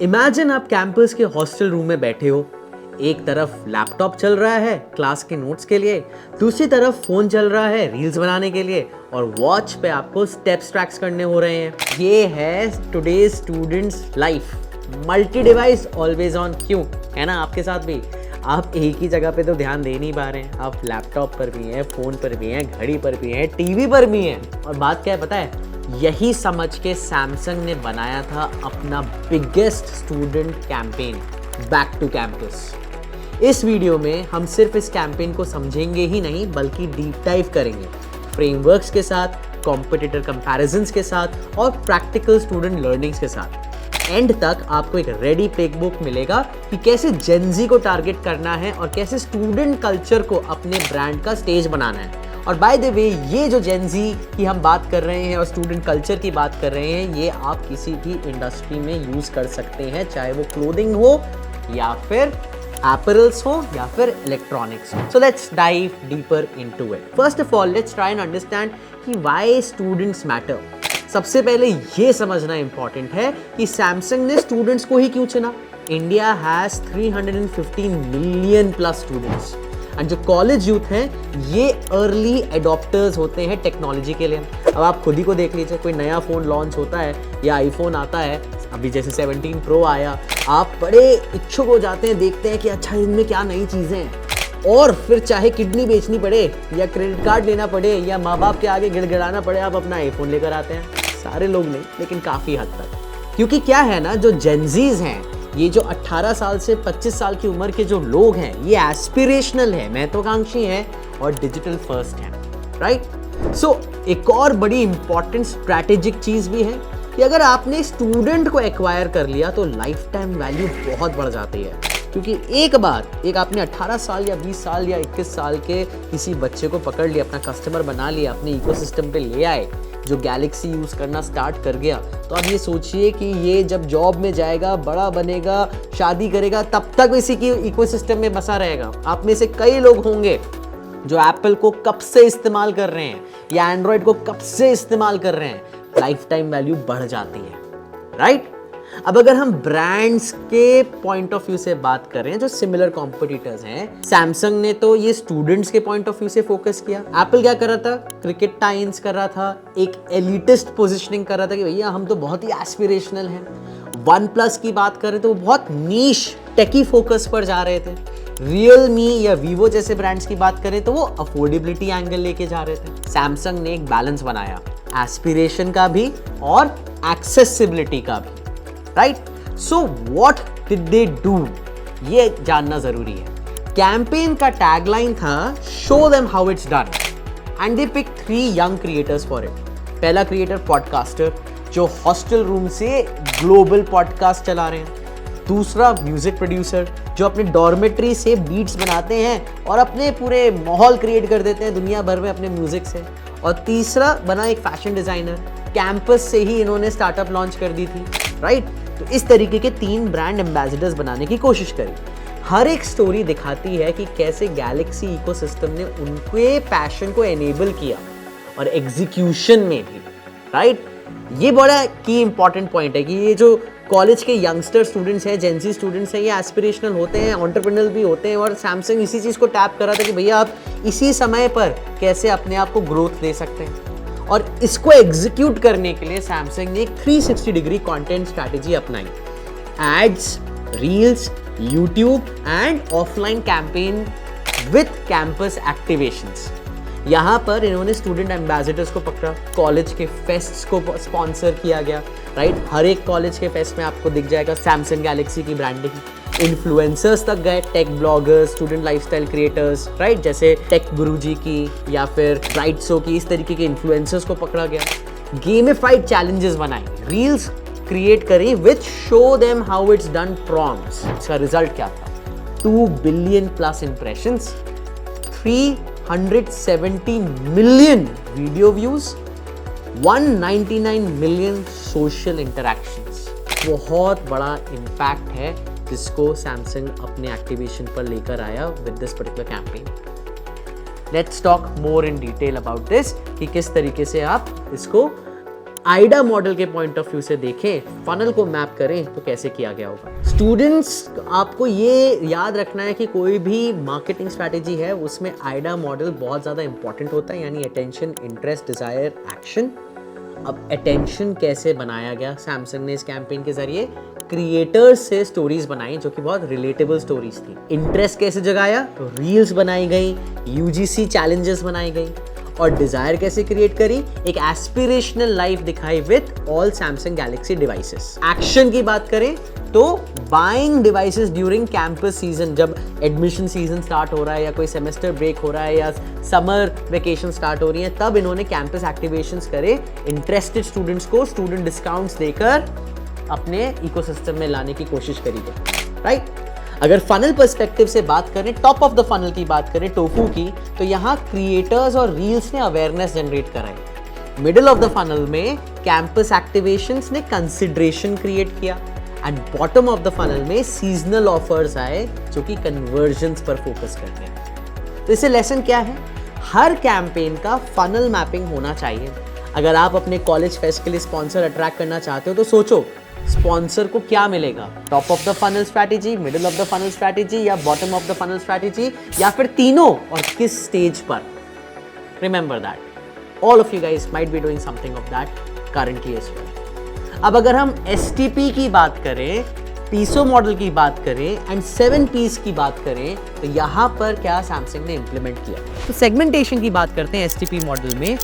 Imagine आप campus के hostel room में बैठे हो, एक तरफ लैपटॉप चल रहा है क्लास के नोट्स के लिए, दूसरी तरफ फोन चल रहा है रील्स बनाने के लिए, और वॉच पे आपको स्टेप्स ट्रैक्स करने हो रहे हैं। ये है today's students life, multi device always on. क्यों है ना, आपके साथ भी आप एक ही जगह पे तो ध्यान दे नहीं पा रहे हैं, आप लैपटॉप पर भी हैं, फोन पर भी हैं, घड़ी पर भी हैं, टीवी पर भी हैं। और बात क्या है पता है, यही समझ के सैमसंग ने बनाया था अपना biggest student campaign, back to campus. इस वीडियो में हम सिर्फ इस कैंपेन को समझेंगे ही नहीं बल्कि डीप डाइव करेंगे, फ्रेमवर्क्स के साथ, कॉम्पिटिटर कंपैरिजंस के साथ और प्रैक्टिकल स्टूडेंट लर्निंग्स के साथ। एंड तक आपको एक रेडी प्लेबुक मिलेगा कि कैसे जेनजी को टारगेट करना है और कैसे स्टूडेंट कल्चर को अपने ब्रांड का स्टेज बनाना है। और बाय द वे, ये जो जेनजी की हम बात कर रहे हैं और स्टूडेंट कल्चर की बात कर रहे हैं, ये आप किसी भी इंडस्ट्री में यूज कर सकते हैं, चाहे वो क्लोथिंग हो या फिर apparels हो या फिर इलेक्ट्रॉनिक्स हो। So let's dive deeper into it. First of all, let's try and understand कि why students matter. सबसे पहले ये समझना इंपॉर्टेंट है कि सैमसंग ने स्टूडेंट्स को ही क्यों चुना। India has 315 million plus students and जो कॉलेज यूथ हैं ये अर्ली एडॉप्टर्स होते हैं टेक्नोलॉजी के लिए। अब आप खुद ही को देख लीजिए, कोई नया फ़ोन लॉन्च होता है या आईफोन आता है, अभी जैसे 17 प्रो आया, आप बड़े इच्छुक हो जाते हैं, देखते हैं कि अच्छा इनमें क्या नई चीज़ें हैं, और फिर चाहे किडनी बेचनी पड़े या क्रेडिट कार्ड लेना पड़े या माँ बाप के आगे गिड़गिड़ाना पड़े, आप अपना आईफोन लेकर आते हैं। सारे लोग नहीं, लेकिन काफ़ी हद तक। क्योंकि क्या है ना, जो जेनजीज हैं, ये जो 18 साल से 25 साल की उम्र के जो लोग हैं, ये एस्पिरेशनल है, महत्वाकांक्षी हैं और डिजिटल फर्स्ट हैं, राइट। सो एक और बड़ी इंपॉर्टेंट स्ट्रैटेजिक चीज़ भी है कि अगर आपने स्टूडेंट को एक्वायर कर लिया तो लाइफ टाइम वैल्यू बहुत बढ़ जाती है। क्योंकि एक आपने 18 साल या 20 साल या 21 साल के किसी बच्चे को पकड़ लिया, अपना कस्टमर बना लिया, अपने इकोसिस्टम पे ले आए, जो गैलेक्सी यूज़ करना स्टार्ट कर गया, तो आप ये सोचिए कि ये जब जॉब में जाएगा, बड़ा बनेगा, शादी करेगा, तब तक इसी की इकोसिस्टम में बसा रहेगा। आप में से कई लोग होंगे जो एप्पल को कब से इस्तेमाल कर रहे हैं या एंड्रॉयड को कब से इस्तेमाल कर रहे हैं, लाइफ टाइम वैल्यू बढ़ जाती है, राइट। अब अगर हम ब्रांड्स के पॉइंट ऑफ व्यू से बात करें, जो सिमिलर कॉम्पिटिटर्स हैं, सैमसंग ने तो ये स्टूडेंट्स के पॉइंट ऑफ व्यू से फोकस किया। एप्पल क्या कर रहा था, क्रिकेट टाइन्स कर रहा था, एक एलिटिस्ट पोजिशनिंग कर रहा था कि भैया हम तो बहुत ही एस्पिरेशनल हैं। वन प्लस की बात करें तो वो बहुत नीश टेकी फोकस पर जा रहे थे। रियलमी या वीवो जैसे ब्रांड्स की बात करें तो वो अफोर्डेबिलिटी एंगल लेके जा रहे थे। सैमसंग ने एक बैलेंस बनाया, एस्पिरेशन का भी और एक्सेसिबिलिटी का भी, right. So what did they do, ये जानना जरूरी है। कैंपेन का टैगलाइन था show them how it's done and they pick 3 young creators for it. पहला क्रिएटर पॉडकास्टर जो हॉस्टल रूम से ग्लोबल पॉडकास्ट चला रहे हैं। दूसरा म्यूजिक प्रोड्यूसर जो अपने डॉर्मेट्री से बीट्स बनाते हैं और अपने पूरे माहौल क्रिएट कर देते हैं दुनिया भर में अपने म्यूजिक से। और तीसरा बना एक फैशन डिजाइनर, कैंपस से ही इन्होंने स्टार्टअप लॉन्च कर दी थी, राइट। तो इस तरीके के 3 ब्रांड एम्बेसडर्स बनाने की कोशिश करी। हर एक स्टोरी दिखाती है कि कैसे गैलेक्सी इकोसिस्टम ने उनके पैशन को एनेबल किया और एग्जीक्यूशन में भी, राइट। ये बड़ा की इंपॉर्टेंट पॉइंट है कि ये जो कॉलेज के यंगस्टर स्टूडेंट्स हैं, जेनजी स्टूडेंट्स हैं, ये एस्पिरेशनल होते हैं, एंटरप्रेन्योर भी होते हैं, और सैमसंग इसी चीज़ को टैप कर रहा था कि भैया आप इसी समय पर कैसे अपने आप को ग्रोथ दे सकते हैं। और इसको एग्जीक्यूट करने के लिए सैमसंग ने एक 360 डिग्री कंटेंट स्ट्रैटेजी अपनाई। Ads, reels, YouTube and offline campaign with campus activations. यहाँ पर इन्होंने स्टूडेंट एम्बेसडर्स को पकड़ा, कॉलेज के फेस्ट्स को स्पॉन्सर किया गया, राइट। हर एक कॉलेज के फेस्ट में आपको दिख जाएगा सैमसंग गैलेक्सी की ब्रांडिंग। इन्फ्लुएंसर्स तक गए, tech bloggers, student lifestyle creators, right, जैसे टेक गुरुजी की या फिर ब्राइट्सो की, इस तरीके के इन्फ्लुएंसर्स को पकड़ा गया। गेमिफाइड चैलेंजेस बनाए, रील्स क्रिएट करी which show them how it's done prompts. इसका रिजल्ट क्या था, 2 billion plus impressions, 370 million video views, 199 million social interactions. बहुत बड़ा इम्पैक्ट है जिसको सैमसंग अपने एक्टिवेशन पर लेकर आया with this particular campaign. Let's talk more in detail about this कि किस तरीके से आप इसको आइडा मॉडल के पॉइंट ऑफ व्यू से देखें, फनल को मैप करें तो कैसे किया गया होगा। स्टूडेंट्स, आपको ये याद रखना है कि कोई भी मार्केटिंग स्ट्रैटेजी है उसमें आइडा मॉडल बहुत ज़्यादा इंपॉर्टेंट होता है, यानी अटेंशन, इंटरेस्ट, डिजायर, एक्शन। अब अटेंशन कैसे बनाया गया? सैमसंग ने इस कैंपेन के जरिए क्रिएटर्स से स्टोरीज बनाई जो कि बहुत रिलेटेबल स्टोरीज थी। इंटरेस्ट कैसे जगाया? तो रील्स बनाई गई, यूजीसी चैलेंजेस बनाई गई। और डिजायर कैसे क्रिएट करी? एक एस्पिरेशनल लाइफ दिखाई with all Samsung Galaxy devices. Action की बात करें तो buying devices during campus season, जब एडमिशन सीजन स्टार्ट हो रहा है या कोई सेमेस्टर ब्रेक हो रहा है या समर वेकेशन स्टार्ट हो रही है, तब इन्होंने कैंपस एक्टिवेशंस करे, इंटरेस्टेड स्टूडेंट्स को स्टूडेंट डिस्काउंट्स देकर अपने इकोसिस्टम में लाने की कोशिश करी गई, राइट। अगर फनल पर्सपेक्टिव से बात करें, टॉप ऑफ द फनल की बात करें, टोफू की, तो यहाँ क्रिएटर्स और रील्स ने अवेयरनेस जनरेट कराई। मिडिल ऑफ द फनल में कैंपस एक्टिवेशंस ने कंसिडरेशन क्रिएट किया and bottom of the funnel में सीजनल ऑफर्स आए जो कि कन्वर्जन्स पर फोकस करते हैं। तो इससे लेसन क्या है? हर कैंपेन का फनल मैपिंग होना चाहिए। अगर आप अपने कॉलेज फेस्ट के लिए स्पॉन्सर अट्रैक्ट करना चाहते हो तो सोचो स्पॉन्सर को क्या मिलेगा? Top of the funnel strategy, middle of the funnel strategy या bottom of the funnel strategy, या फिर तीनों, और किस स्टेज पर? Remember that all of you guys might be doing something of that currently as well. अब अगर हम एसटीपी की बात करें, पीसो मॉडल की बात करें एंड 7 पीस की बात करें, तो यहां पर क्या सैमसंग ने इंप्लीमेंट किया? तो सेगमेंटेशन की बात करते हैं एसटीपी मॉडल में।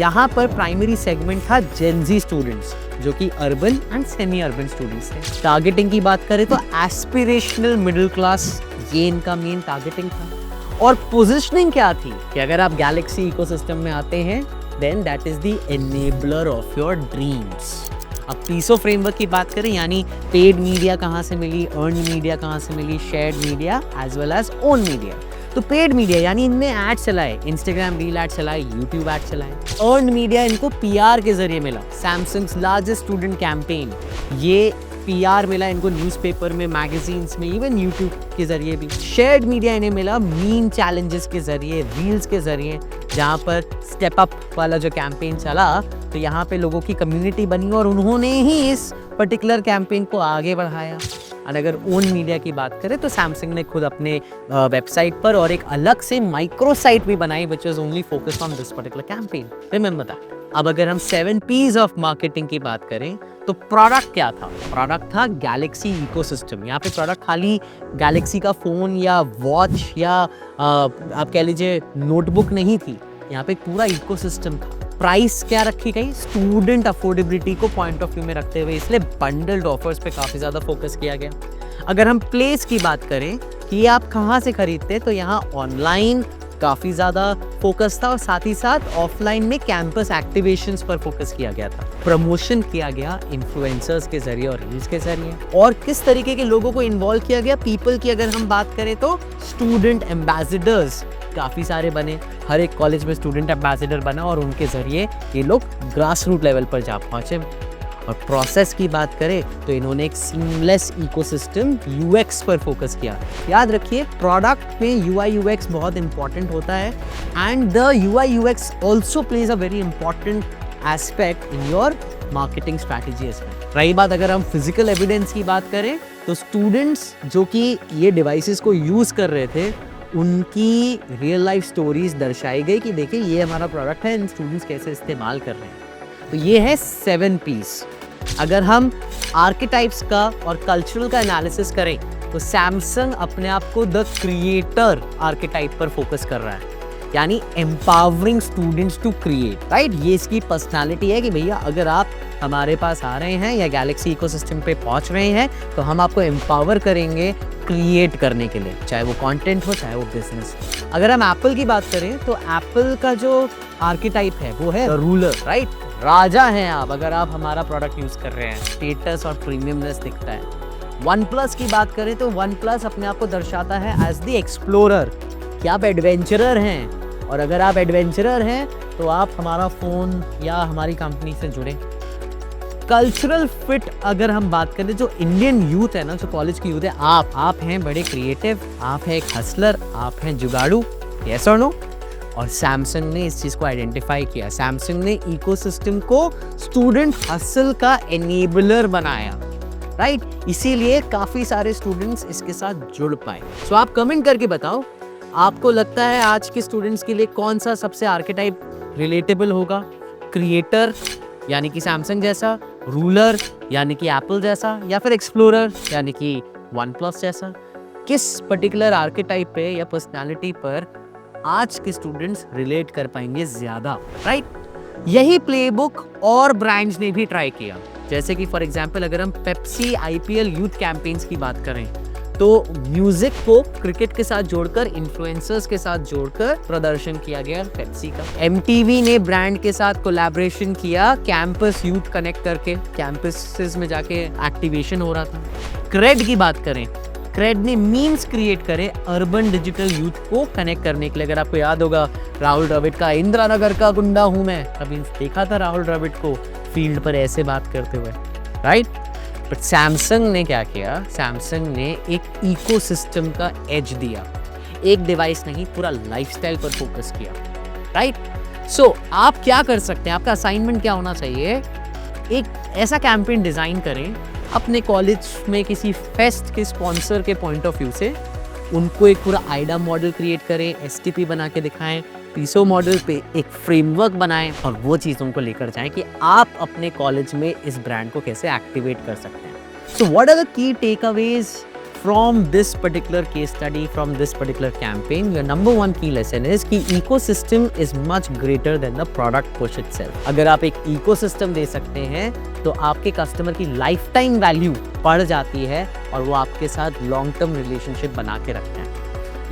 यहाँ पर प्राइमरी सेगमेंट था जेनजी स्टूडेंट्स, जो कि urban and semi urban students थे। टारगेटिंग की बात करें तो एस्पिरेशनल मिडिल क्लास, ये इनका मेन टारगेटिंग था। और पोजीशनिंग क्या थी कि अगर आप गैलेक्सी इकोसिस्टम में आते हैं then that is the enabler of your dreams. अब पीसो फ्रेमवर्क की बात करें, यानी पेड मीडिया कहाँ से मिली, अर्न मीडिया कहाँ से मिली, shared media as well as own media. तो पेड मीडिया यानी इनने ऐड चलाए, इंस्टाग्राम रील ऐड चलाए, यूट्यूब ऐड चलाए। अर्न मीडिया इनको पीआर के जरिए मिला, सैमसंग्स लार्जेस्ट स्टूडेंट कैंपेन, ये पीआर मिला इनको न्यूज़पेपर में, मैगजीन्स में, इवन यूट्यूब के जरिए भी। शेयर्ड मीडिया इन्हें मिला मीम चैलेंजेस के जरिए, रील्स के जरिए, जहाँ पर स्टेप अप वाला जो कैंपेन चला तो यहाँ पे लोगों की कम्युनिटी बनी और उन्होंने ही इस पर्टिकुलर कैंपेन को आगे बढ़ाया। और अगर ओन मीडिया की बात करें तो सैमसंग ने खुद अपने वेबसाइट पर और एक अलग से माइक्रो साइट भी बनाई which was only focused on this particular campaign. Remember that. अब अगर हम 7 P's ऑफ मार्केटिंग की बात करें तो प्रोडक्ट क्या था? प्रोडक्ट था गैलेक्सी इकोसिस्टम। यहाँ पे प्रोडक्ट खाली गैलेक्सी का फ़ोन या वॉच या आप कह लीजिए नोटबुक नहीं थी, यहाँ पे एक पूरा इकोसिस्टम था। प्राइस क्या रखी गई? स्टूडेंट अफोर्डेबिलिटी को पॉइंट ऑफ व्यू में रखते हुए, इसलिए बंडल्ड ऑफर्स पे काफ़ी ज़्यादा फोकस किया गया। अगर हम प्लेस की बात करें कि आप कहाँ से खरीदते, तो यहाँ ऑनलाइन काफ़ी ज़्यादा फोकस था और साथ ही साथ ऑफलाइन में कैंपस एक्टिवेशंस पर फोकस किया गया था। प्रमोशन किया गया इन्फ्लुएंसर्स के जरिए और रील्स के जरिए। और किस तरीके के लोगों को इन्वॉल्व किया गया? पीपल की अगर हम बात करें तो स्टूडेंट एम्बेसडर्स काफ़ी सारे बने, हर एक कॉलेज में स्टूडेंट एम्बेसडर बना और उनके ज़रिए ये लोग ग्रास रूट लेवल पर जा पहुँचे। और प्रोसेस की बात करें तो इन्होंने एक सीमलेस इकोसिस्टम यूएक्स पर फोकस किया। याद रखिए प्रोडक्ट में यूआई यूएक्स बहुत इंपॉर्टेंट होता है and the UI UX also plays a very important aspect in your marketing strategy. रही बात अगर हम फिजिकल एविडेंस की बात करें तो स्टूडेंट्स जो कि ये डिवाइसेस को यूज़ कर रहे थे उनकी रियल लाइफ स्टोरीज दर्शाई गई कि देखिए ये हमारा प्रोडक्ट है, इन स्टूडेंट्स कैसे इस्तेमाल कर रहे हैं। तो ये है 7 P's। अगर हम आर्केटाइप्स का और कल्चरल का एनालिसिस करें तो सैमसंग अपने आप को द क्रिएटर आर्केटाइप पर फोकस कर रहा है, यानी empowering students to create, right. ये इसकी पर्सनालिटी है कि भैया अगर आप हमारे पास आ रहे हैं या गैलेक्सी इकोसिस्टम पे पहुंच रहे हैं तो हम आपको एम्पावर करेंगे क्रिएट करने के लिए, चाहे वो कंटेंट हो चाहे वो बिजनेस। अगर हम एप्पल की बात करें तो एप्पल का जो आर्केटाइप है वो है रूलर, राइट। राजा हैं आप अगर आप हमारा प्रोडक्ट यूज़ कर रहे हैं, स्टेटस और प्रीमियमनेस दिखता है। वन प्लस की बात करें तो वन प्लस अपने आप को दर्शाता है एज द एक्सप्लोरर, कि आप एडवेंचरर हैं और अगर आप एडवेंचरर हैं तो आप हमारा फ़ोन या हमारी कंपनी से जुड़ें। कल्चरल फिट अगर हम बात करें, जो इंडियन यूथ है ना, जो कॉलेज की यूथ है, आप हैं बड़े क्रिएटिव, आप हैं एक हसलर, आप हैं जुगाड़ू, यस और नो। और सैमसंग ने इस चीज़ को आइडेंटिफाई किया। सैमसंग ने इकोसिस्टम को स्टूडेंट हसल का एनेबलर बनाया, राइट? इसीलिए काफ़ी सारे स्टूडेंट्स इसके साथ जुड़ पाए। सो आप कमेंट करके बताओ, आपको लगता है आज के स्टूडेंट्स के लिए कौन सा सबसे आर्केटाइप रिलेटेबल होगा? क्रिएटर यानी कि सैमसंग जैसा, रूलर यानी कि एप्पल जैसा, या फिर एक्सप्लोरर यानी कि वन प्लस जैसा? किस पर्टिकुलर आर्केटाइप पे या पर्सनालिटी पर आज के स्टूडेंट्स रिलेट कर पाएंगे ज़्यादा, राइट? यही प्लेबुक और ब्रांड्स ने भी ट्राई किया। जैसे कि फॉर एग्जांपल अगर हम पेप्सी आईपीएल यूथ कैंपेन्स की बात करें तो म्यूजिक को क्रिकेट के साथ जोड़कर, इन्फ्लुएंसर्स के साथ जोड़कर प्रदर्शन किया गया पेप्सी का। एमटीवी ने ब्रांड के साथ कोलैबोरेशन किया, कैंपस यूथ कनेक्ट करके कैंपसेस में जाके एक्टिवेशन हो रहा था। क्रेड की बात करें, क्रेड ने मीम्स क्रिएट करे अर्बन डिजिटल यूथ को कनेक्ट करने के लिए। अगर आपको याद होगा राहुल द्रविड़ का इंदिरा नगर का गुंडा हूं मैं, कभी देखा था राहुल द्रविड़ को फील्ड पर ऐसे बात करते हुए, राइट? बट सैमसंग ने क्या किया? सैमसंग ने एक इकोसिस्टम का एज दिया, एक डिवाइस नहीं पूरा लाइफस्टाइल पर फोकस किया, राइट? सो आप क्या कर सकते हैं, आपका असाइनमेंट क्या होना चाहिए? एक ऐसा कैंपेन डिजाइन करें अपने कॉलेज में किसी फेस्ट के स्पॉन्सर के पॉइंट ऑफ व्यू से, उनको एक पूरा आइडा मॉडल क्रिएट करें, एसटीपी बना के दिखाएं, पीसो मॉडल पे एक फ्रेमवर्क बनाएं और वो चीज़ उनको लेकर जाएं कि आप अपने कॉलेज में इस ब्रांड को कैसे एक्टिवेट कर सकते हैं। So what are the key takeaways from this particular case study, from this particular campaign? Your number one key lesson is कि ecosystem is much greater than the product push itself. अगर आप एक ecosystem दे सकते हैं तो आपके customer की life time value बढ़ जाती है और वो आपके साथ लॉन्ग टर्म रिलेशनशिप बना के रखते हैं।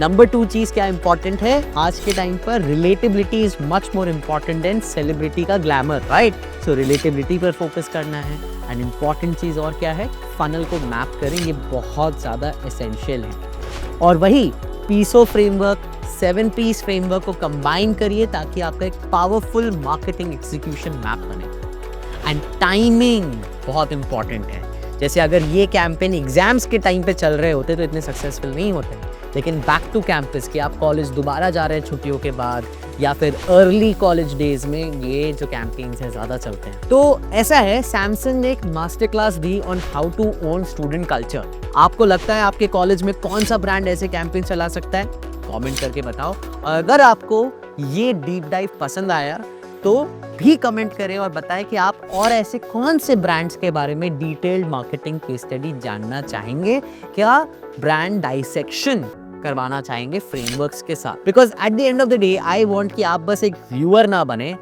नंबर 2 चीज़ क्या इंपॉर्टेंट है आज के टाइम पर? Relatability is much more important than celebrity का ग्लैमर, राइट? सो रिलेटेबिलिटी पर फोकस करना है। एंड इम्पॉर्टेंट चीज़ और क्या है? फनल को मैप करें, ये बहुत ज़्यादा एसेंशियल है। और वही पीसो फ्रेमवर्क, 7 पीस फ्रेमवर्क को कंबाइन करिए ताकि आपका एक पावरफुल मार्केटिंग एग्जीक्यूशन मैप बने। एंड टाइमिंग बहुत इंपॉर्टेंट है। जैसे अगर ये कैंपेन एग्जाम्स के टाइम पे चल रहे होते तो इतने सक्सेसफुल नहीं होते, लेकिन बैक टू कैंपस कि आप कॉलेज दोबारा जा रहे हैं छुट्टियों के बाद या फिर अर्ली कॉलेज डेज में ये जो कैंपेन्स हैं ज़्यादा चलते हैं। तो ऐसा है, सैमसंग ने एक मास्टर क्लास दी on how to own student culture. आपको लगता है आपके कॉलेज में कौन सा ब्रांड ऐसे कैंपेन चला सकता है? कमेंट करके बताओ। और अगर आपको ये डीप डाइव पसंद आया तो भी कमेंट करें और बताएं कि आप और ऐसे कौन से ब्रांड्स के बारे में डिटेल्ड मार्केटिंग केस स्टडी जानना चाहेंगे, क्या ब्रांड डाइसेक्शन करवाना चाहेंगे फ्रेमवर्क्स के साथ। Because at the end of the day I want कि आप बस एक व्यूअर ना बने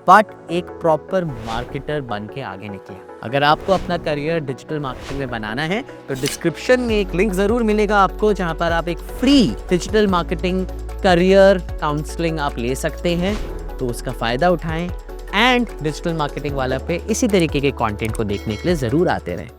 बट एक प्रॉपर मार्केटर बन के आगे निकले। अगर आपको अपना करियर डिजिटल मार्केटिंग में बनाना है तो डिस्क्रिप्शन में एक लिंक जरूर मिलेगा आपको, जहां पर आप एक free digital marketing career counselling आप ले सकते हैं। तो उसका फ़ायदा उठाएं एंड डिजिटल मार्केटिंग वाला पे इसी तरीके के कंटेंट को देखने के लिए ज़रूर आते रहें।